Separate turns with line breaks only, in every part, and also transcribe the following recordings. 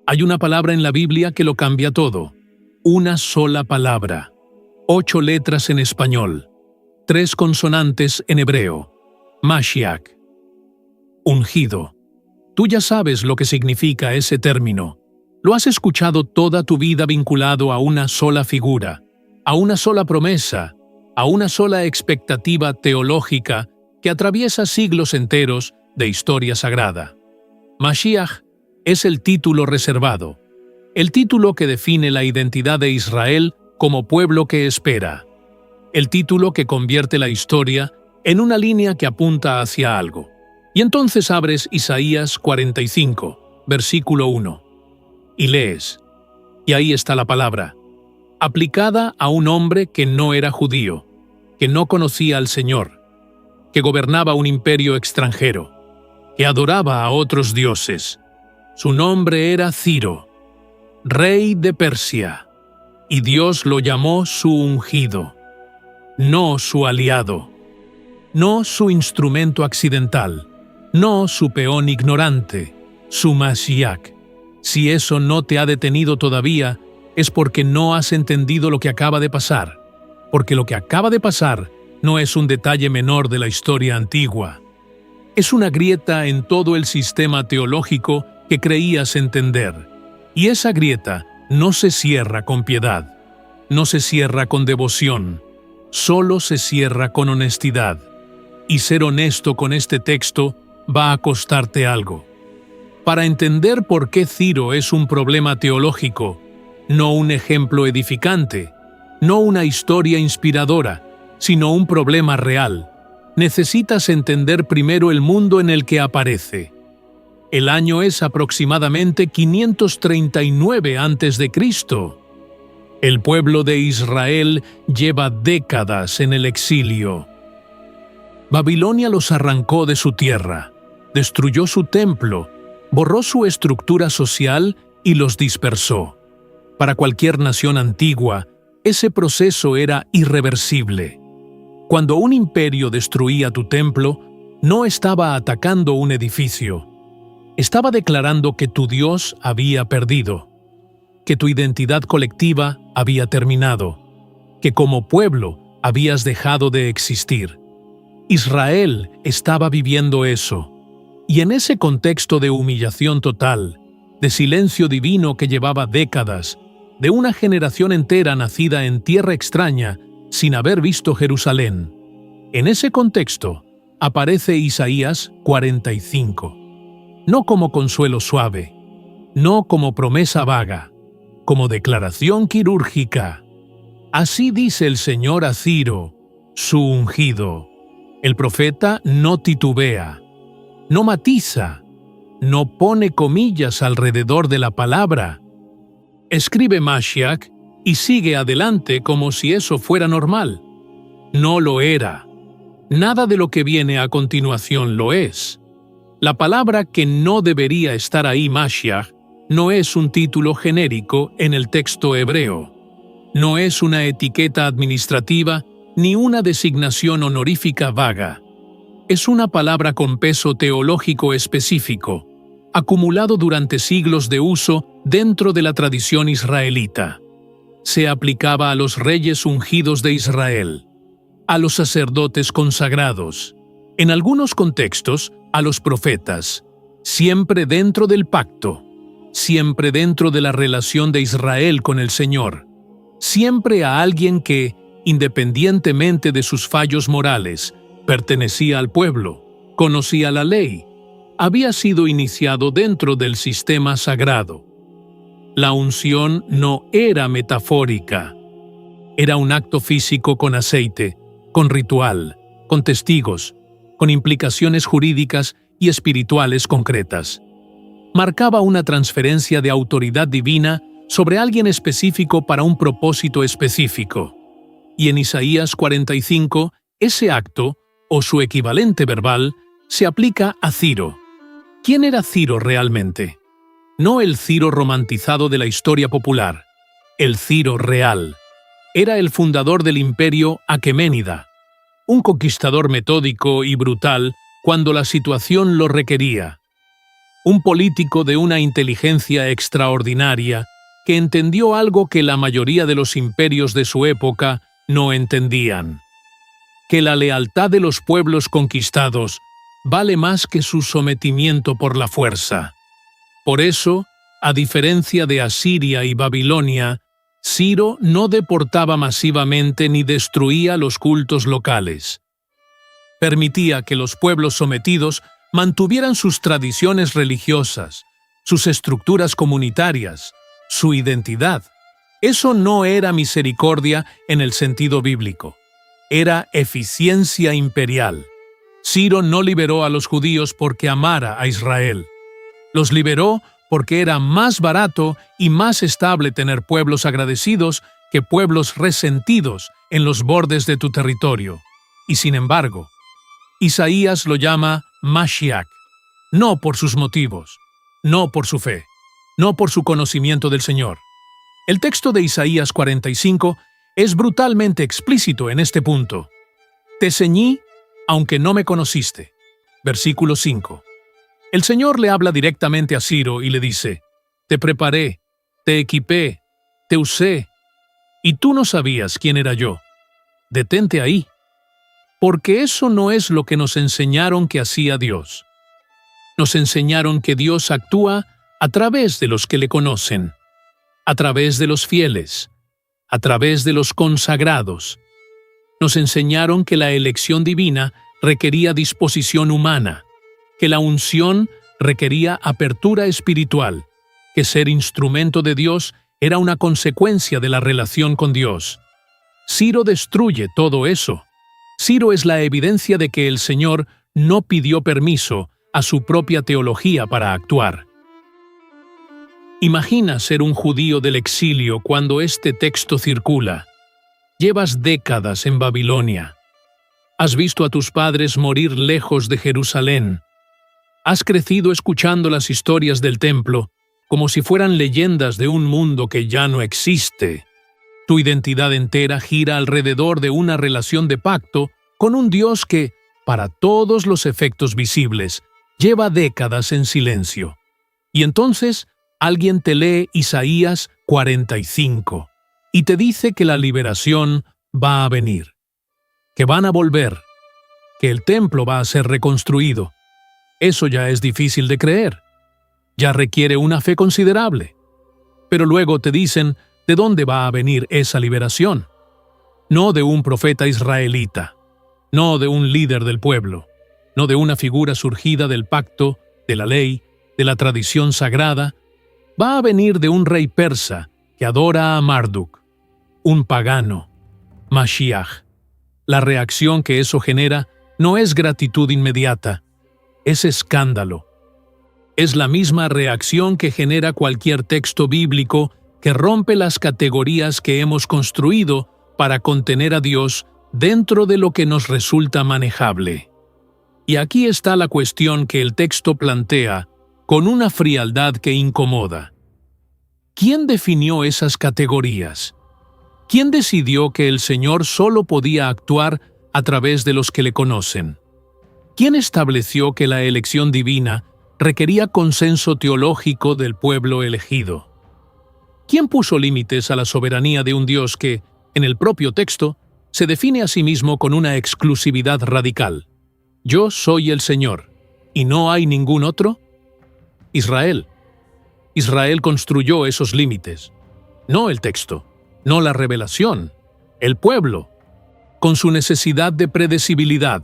Hay una palabra en la Biblia que lo cambia todo. Una sola palabra. 8 letras en español. 3 consonantes en hebreo. Mashiach. Ungido. Tú ya sabes lo que significa ese término. Lo has escuchado toda tu vida vinculado a una sola figura, a una sola promesa, a una sola expectativa teológica que atraviesa siglos enteros de historia sagrada. Mashiach es el título reservado, el título que define la identidad de Israel como pueblo que espera, el título que convierte la historia en una línea que apunta hacia algo. Y entonces abres Isaías 45, versículo 1, y lees, y ahí está la palabra, aplicada a un hombre que no era judío, que no conocía al Señor, que gobernaba un imperio extranjero, que adoraba a otros dioses. Su nombre era Ciro, rey de Persia, y Dios lo llamó su ungido, no su aliado, no su instrumento accidental, no su peón ignorante, su Mashiach. Si eso no te ha detenido todavía, es porque no has entendido lo que acaba de pasar, porque lo que acaba de pasar no es un detalle menor de la historia antigua. Es una grieta en todo el sistema teológico que creías entender. Y esa grieta no se cierra con piedad, no se cierra con devoción, solo se cierra con honestidad. Y ser honesto con este texto va a costarte algo. Para entender por qué Ciro es un problema teológico, no un ejemplo edificante, no una historia inspiradora, sino un problema real, necesitas entender primero el mundo en el que aparece. El año es aproximadamente 539 a.C. El pueblo de Israel lleva décadas en el exilio. Babilonia los arrancó de su tierra, destruyó su templo, borró su estructura social y los dispersó. Para cualquier nación antigua, ese proceso era irreversible. Cuando un imperio destruía tu templo, no estaba atacando un edificio. Estaba declarando que tu Dios había perdido, que tu identidad colectiva había terminado, que como pueblo habías dejado de existir. Israel estaba viviendo eso, y en ese contexto de humillación total, de silencio divino que llevaba décadas, de una generación entera nacida en tierra extraña sin haber visto Jerusalén, en ese contexto aparece Isaías 45. No como consuelo suave, no como promesa vaga, como declaración quirúrgica. Así dice el Señor a Ciro, su ungido. El profeta no titubea, no matiza, no pone comillas alrededor de la palabra. Escribe Mashiach y sigue adelante como si eso fuera normal. No lo era. Nada de lo que viene a continuación lo es. La palabra que no debería estar ahí, Mashiach, no es un título genérico en el texto hebreo. No es una etiqueta administrativa ni una designación honorífica vaga. Es una palabra con peso teológico específico, acumulado durante siglos de uso dentro de la tradición israelita. Se aplicaba a los reyes ungidos de Israel, a los sacerdotes consagrados, en algunos contextos a los profetas, siempre dentro del pacto, siempre dentro de la relación de Israel con el Señor, siempre a alguien que, independientemente de sus fallos morales, pertenecía al pueblo, conocía la ley, había sido iniciado dentro del sistema sagrado. La unción no era metafórica, era un acto físico con aceite, con ritual, con testigos, con implicaciones jurídicas y espirituales concretas. Marcaba una transferencia de autoridad divina sobre alguien específico para un propósito específico. Y en Isaías 45, ese acto, o su equivalente verbal, se aplica a Ciro. ¿Quién era Ciro realmente? No el Ciro romantizado de la historia popular, el Ciro real. Era el fundador del imperio aqueménida, un conquistador metódico y brutal cuando la situación lo requería. un político de una inteligencia extraordinaria que entendió algo que la mayoría de los imperios de su época no entendían: que la lealtad de los pueblos conquistados vale más que su sometimiento por la fuerza. Por eso, a diferencia de Asiria y Babilonia, Ciro no deportaba masivamente ni destruía los cultos locales. Permitía que los pueblos sometidos mantuvieran sus tradiciones religiosas, sus estructuras comunitarias, su identidad. Eso no era misericordia en el sentido bíblico. Era eficiencia imperial. Ciro no liberó a los judíos porque amara a Israel. Los liberó porque era más barato y más estable tener pueblos agradecidos que pueblos resentidos en los bordes de tu territorio. Y sin embargo, Isaías lo llama Mashiach, no por sus motivos, no por su fe, no por su conocimiento del Señor. El texto de Isaías 45 es brutalmente explícito en este punto. Te ceñí, aunque no me conociste. Versículo 5. El Señor le habla directamente a Ciro y le dice: te preparé, te equipé, te usé, y tú no sabías quién era yo. Detente ahí, porque eso no es lo que nos enseñaron que hacía Dios. Nos enseñaron que Dios actúa a través de los que le conocen, a través de los fieles, a través de los consagrados. Nos enseñaron que la elección divina requería disposición humana, que la unción requería apertura espiritual, que ser instrumento de Dios era una consecuencia de la relación con Dios. Ciro destruye todo eso. Ciro es la evidencia de que el Señor no pidió permiso a su propia teología para actuar. Imagina ser un judío del exilio cuando este texto circula. Llevas décadas en Babilonia. Has visto a tus padres morir lejos de Jerusalén. Has crecido escuchando las historias del templo como si fueran leyendas de un mundo que ya no existe. Tu identidad entera gira alrededor de una relación de pacto con un Dios que, para todos los efectos visibles, lleva décadas en silencio. Y entonces alguien te lee Isaías 45 y te dice que la liberación va a venir, que van a volver, que el templo va a ser reconstruido. Eso ya es difícil de creer. Ya requiere una fe considerable. Pero luego te dicen de dónde va a venir esa liberación. No de un profeta israelita, no de un líder del pueblo, no de una figura surgida del pacto, de la ley, de la tradición sagrada. Va a venir de un rey persa que adora a Marduk, un pagano, Mashiach. La reacción que eso genera no es gratitud inmediata, es escándalo. Es la misma reacción que genera cualquier texto bíblico que rompe las categorías que hemos construido para contener a Dios dentro de lo que nos resulta manejable. Y aquí está la cuestión que el texto plantea con una frialdad que incomoda. ¿Quién definió esas categorías? ¿Quién decidió que el Señor solo podía actuar a través de los que le conocen? ¿Quién estableció que la elección divina requería consenso teológico del pueblo elegido? ¿Quién puso límites a la soberanía de un Dios que, en el propio texto, se define a sí mismo con una exclusividad radical? Yo soy el Señor, ¿y no hay ningún otro? Israel. Israel construyó esos límites. No el texto, no la revelación, el pueblo, con su necesidad de predecibilidad,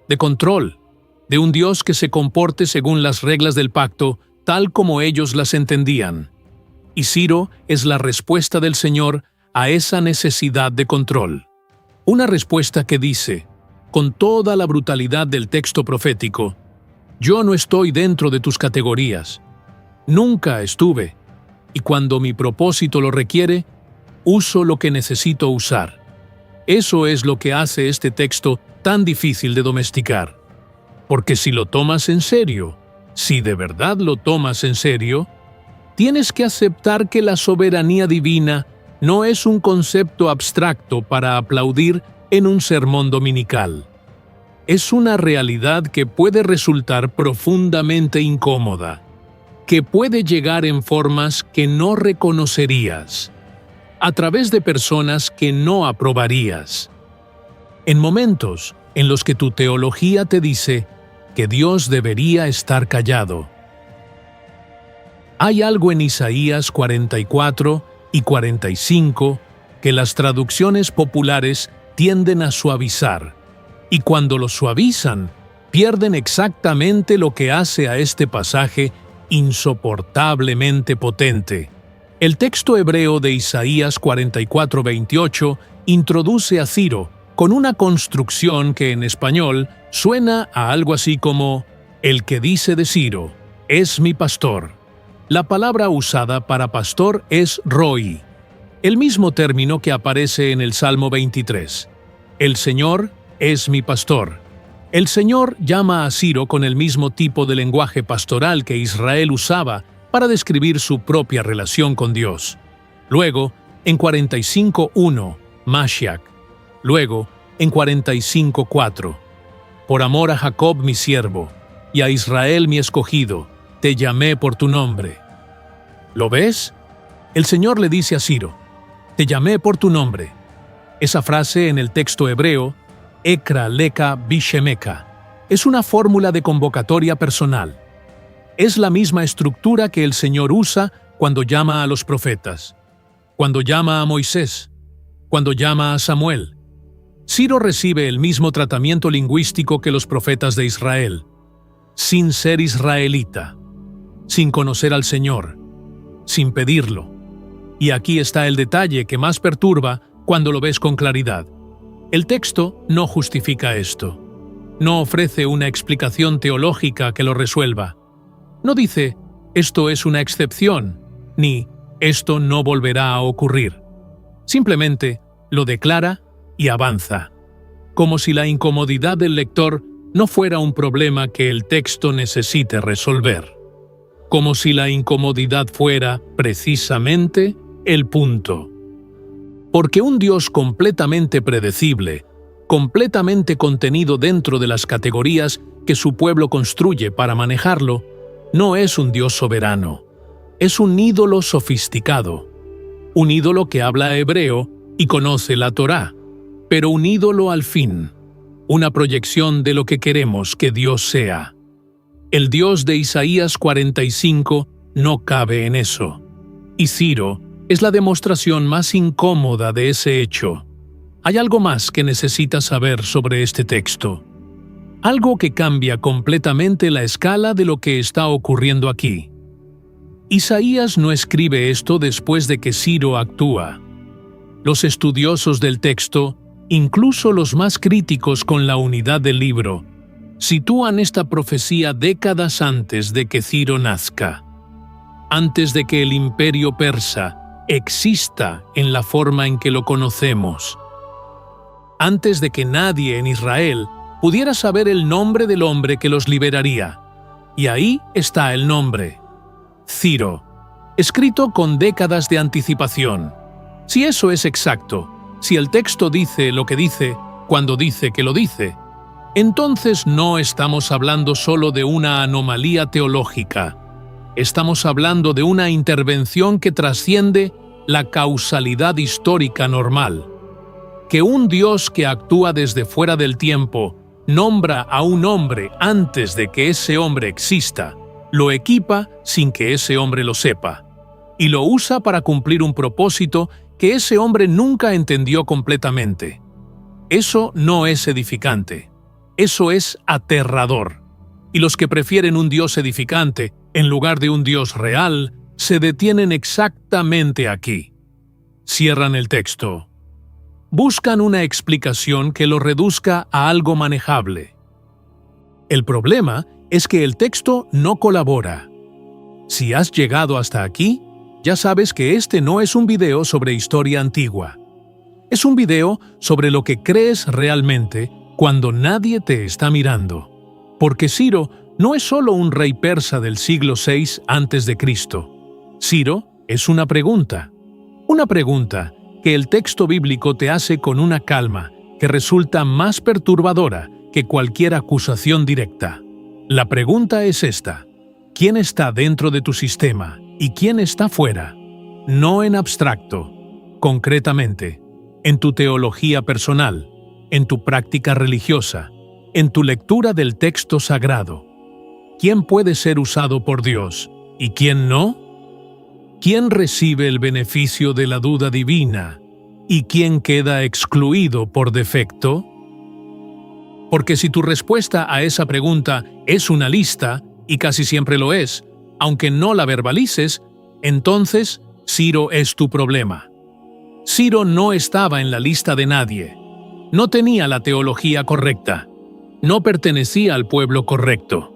de control, de un Dios que se comporte según las reglas del pacto, tal como ellos las entendían. Y Ciro es la respuesta del Señor a esa necesidad de control. Una respuesta que dice, con toda la brutalidad del texto profético: yo no estoy dentro de tus categorías. Nunca estuve, y cuando mi propósito lo requiere, uso lo que necesito usar. Eso es lo que hace este texto tan difícil de domesticar. Porque si lo tomas en serio, si de verdad lo tomas en serio, tienes que aceptar que la soberanía divina no es un concepto abstracto para aplaudir en un sermón dominical. Es una realidad que puede resultar profundamente incómoda. que puede llegar en formas que no reconocerías, a través de personas que no aprobarías. En momentos en los que tu teología te dice que Dios debería estar callado. Hay algo en Isaías 44 y 45 que las traducciones populares tienden a suavizar, y cuando lo suavizan, pierden exactamente lo que hace a este pasaje insoportablemente potente. El texto hebreo de Isaías 44:28 introduce a Ciro con una construcción que en español suena a algo así como «El que dice de Ciro, es mi pastor». La palabra usada para pastor es roi, el mismo término que aparece en el Salmo 23. El Señor es mi pastor. El Señor llama a Ciro con el mismo tipo de lenguaje pastoral que Israel usaba para describir su propia relación con Dios. Luego, en 45:1, Mashiach. Luego, en 45:4, por amor a Jacob mi siervo, y a Israel mi escogido, te llamé por tu nombre. ¿Lo ves? El Señor le dice a Ciro, te llamé por tu nombre. Esa frase en el texto hebreo, Ekra Leka Bishemeka, es una fórmula de convocatoria personal. Es la misma estructura que el Señor usa cuando llama a los profetas, cuando llama a Moisés, cuando llama a Samuel. Ciro recibe el mismo tratamiento lingüístico que los profetas de Israel, sin ser israelita, sin conocer al Señor, sin pedirlo. Y aquí está el detalle que más perturba cuando lo ves con claridad. El texto no justifica esto. No ofrece una explicación teológica que lo resuelva. No dice, esto es una excepción, ni esto no volverá a ocurrir. Simplemente lo declara y avanza, como si la incomodidad del lector no fuera un problema que el texto necesite resolver. Como si la incomodidad fuera, precisamente, el punto. Porque un Dios completamente predecible, completamente contenido dentro de las categorías que su pueblo construye para manejarlo, no es un Dios soberano. Es un ídolo sofisticado. Un ídolo que habla hebreo y conoce la Torá, pero un ídolo al fin. Una proyección de lo que queremos que Dios sea. El Dios de Isaías 45 no cabe en eso. Y Ciro es la demostración más incómoda de ese hecho. Hay algo más que necesitas saber sobre este texto. Algo que cambia completamente la escala de lo que está ocurriendo aquí. Isaías no escribe esto después de que Ciro actúa. Los estudiosos del texto, incluso los más críticos con la unidad del libro, sitúan esta profecía décadas antes de que Ciro nazca, antes de que el imperio persa exista en la forma en que lo conocemos, antes de que nadie en Israel pudiera saber el nombre del hombre que los liberaría. Y ahí está el nombre, Ciro, escrito con décadas de anticipación. Si eso es exacto, si el texto dice lo que dice cuando dice que lo dice, entonces no estamos hablando solo de una anomalía teológica. Estamos hablando de una intervención que trasciende la causalidad histórica normal. Que un Dios que actúa desde fuera del tiempo nombra a un hombre antes de que ese hombre exista, lo equipa sin que ese hombre lo sepa, y lo usa para cumplir un propósito que ese hombre nunca entendió completamente. Eso no es edificante. Eso es aterrador. Y los que prefieren un Dios edificante en lugar de un Dios real, se detienen exactamente aquí. Cierran el texto. Buscan una explicación que lo reduzca a algo manejable. El problema es que el texto no colabora. Si has llegado hasta aquí, ya sabes que este no es un video sobre historia antigua. Es un video sobre lo que crees realmente cuando nadie te está mirando. Porque Ciro no es solo un rey persa del siglo VI a.C. Ciro es una pregunta que el texto bíblico te hace con una calma que resulta más perturbadora que cualquier acusación directa. La pregunta es esta: ¿Quién está dentro de tu sistema y quién está fuera? No en abstracto, concretamente, en tu teología personal, en tu práctica religiosa, en tu lectura del texto sagrado. ¿Quién puede ser usado por Dios y quién no? ¿Quién recibe el beneficio de la duda divina y quién queda excluido por defecto? Porque si tu respuesta a esa pregunta es una lista, y casi siempre lo es, aunque no la verbalices, entonces Ciro es tu problema. Ciro no estaba en la lista de nadie. No tenía la teología correcta. No pertenecía al pueblo correcto.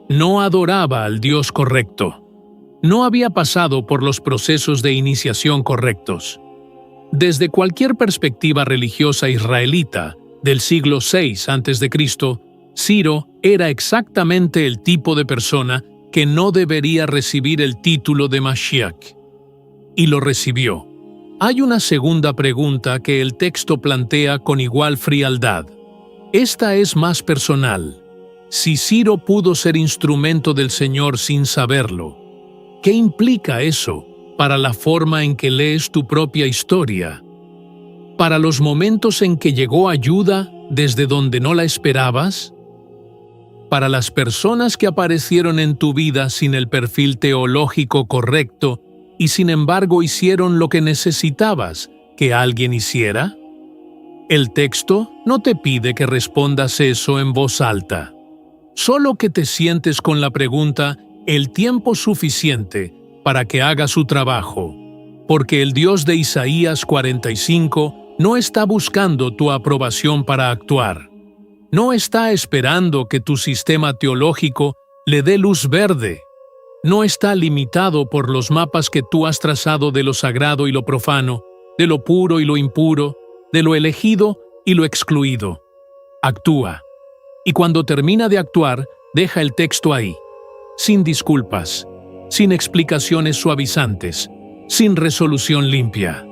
No adoraba al Dios correcto. No había pasado por los procesos de iniciación correctos. Desde cualquier perspectiva religiosa israelita del siglo VI a.C., Ciro era exactamente el tipo de persona que no debería recibir el título de Mashiach. Y lo recibió. Hay una segunda pregunta que el texto plantea con igual frialdad. Esta es más personal. Si Ciro pudo ser instrumento del Señor sin saberlo, ¿qué implica eso para la forma en que lees tu propia historia? ¿Para los momentos en que llegó ayuda desde donde no la esperabas? ¿Para las personas que aparecieron en tu vida sin el perfil teológico correcto y sin embargo hicieron lo que necesitabas que alguien hiciera? El texto no te pide que respondas eso en voz alta. Solo que te sientes con la pregunta el tiempo suficiente para que haga su trabajo, porque el Dios de Isaías 45 no está buscando tu aprobación para actuar. No está esperando que tu sistema teológico le dé luz verde. No está limitado por los mapas que tú has trazado de lo sagrado y lo profano, de lo puro y lo impuro, de lo elegido y lo excluido. Actúa. Y cuando termina de actuar, deja el texto ahí, sin disculpas, sin explicaciones suavizantes, sin resolución limpia.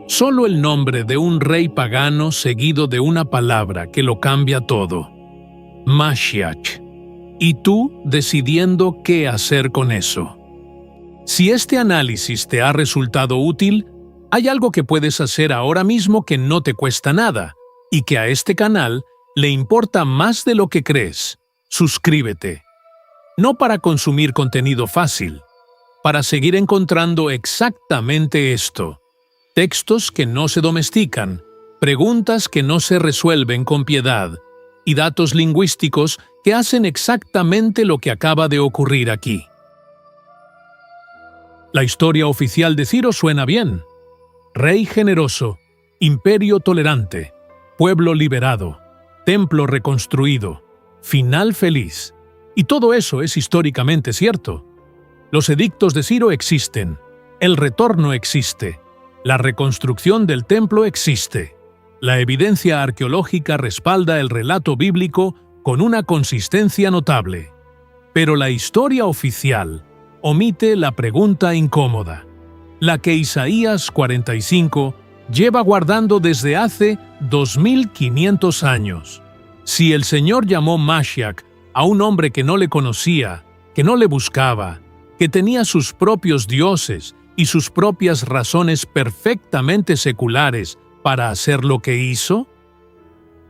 Solo el nombre de un rey pagano seguido de una palabra que lo cambia todo. Mashiach. Y tú decidiendo qué hacer con eso. Si este análisis te ha resultado útil, hay algo que puedes hacer ahora mismo que no te cuesta nada y que a este canal le importa más de lo que crees. Suscríbete. No para consumir contenido fácil, para seguir encontrando exactamente esto. Textos que no se domestican, preguntas que no se resuelven con piedad y datos lingüísticos que hacen exactamente lo que acaba de ocurrir aquí. La historia oficial de Ciro suena bien. Rey generoso, imperio tolerante, pueblo liberado, templo reconstruido, final feliz. Y todo eso es históricamente cierto. Los edictos de Ciro existen, el retorno existe, la reconstrucción del templo existe. La evidencia arqueológica respalda el relato bíblico con una consistencia notable. Pero la historia oficial omite la pregunta incómoda, la que Isaías 45 lleva guardando desde hace 2500 años. Si el Señor llamó Mashiach a un hombre que no le conocía, que no le buscaba, que tenía sus propios dioses y sus propias razones perfectamente seculares para hacer lo que hizo,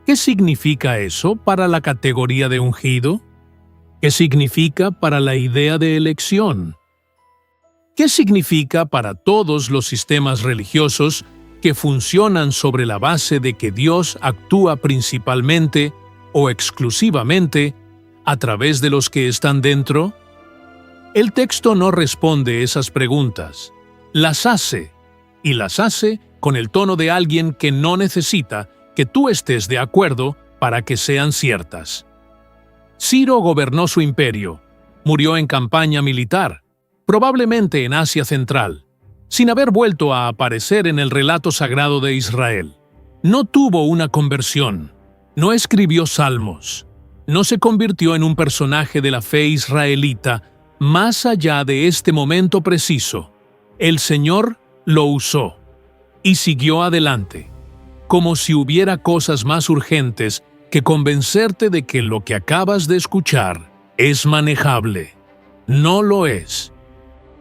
¿qué significa eso para la categoría de ungido? ¿Qué significa para la idea de elección? ¿Qué significa para todos los sistemas religiosos que funcionan sobre la base de que Dios actúa principalmente o exclusivamente a través de los que están dentro? El texto no responde esas preguntas. Las hace, y las hace con el tono de alguien que no necesita que tú estés de acuerdo para que sean ciertas. Ciro gobernó su imperio, murió en campaña militar, probablemente en Asia Central, sin haber vuelto a aparecer en el relato sagrado de Israel. No tuvo una conversión, no escribió salmos, no se convirtió en un personaje de la fe israelita más allá de este momento preciso. El Señor lo usó y siguió adelante, como si hubiera cosas más urgentes que convencerte de que lo que acabas de escuchar es manejable. No lo es.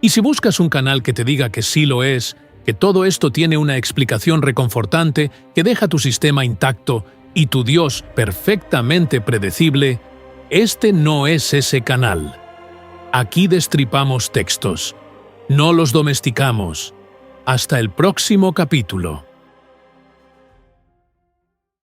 Y si buscas un canal que te diga que sí lo es, que todo esto tiene una explicación reconfortante que deja tu sistema intacto y tu Dios perfectamente predecible, este no es ese canal. Aquí destripamos textos. No los domesticamos. Hasta el próximo capítulo.